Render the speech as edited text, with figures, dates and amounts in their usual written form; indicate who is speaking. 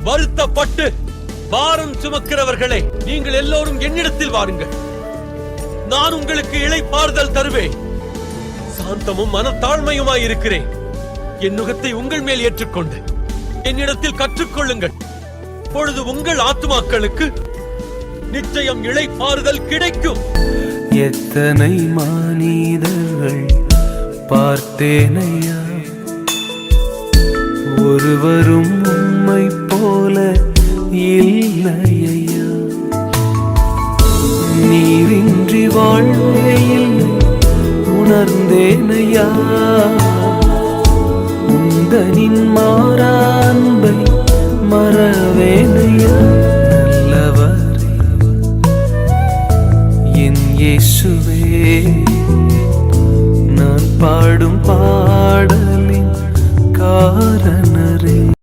Speaker 1: வருத்தப்பட்டு பாரம் சுமக்கிறவர்களே, நீங்கள் எல்லோரும் என்னிடத்தில் வாருங்கள். நான் உங்களுக்கு இளைப்பாறுதல் தருவேன். சாந்தமும் மனத்தாழ்மையுமாயிருக்கிறேன். என் நுகத்தை உங்கள் மேல் ஏற்றுக்கொண்டு என்னிடத்தில் கற்றுக்கொள்ளுங்கள். பொழுது உங்கள் ஆத்துமாக்களுக்கு நிச்சயம் இளைப்பாறுதல் கிடைக்கும்.
Speaker 2: எத்தனை மனிதர்கள் பார்த்தேனையா, ஒருவரும் உம்மை போல இல்லையா. நீரின்றி வாழ்வே இல்லை உணர்ந்தேனையா. உந்தனின்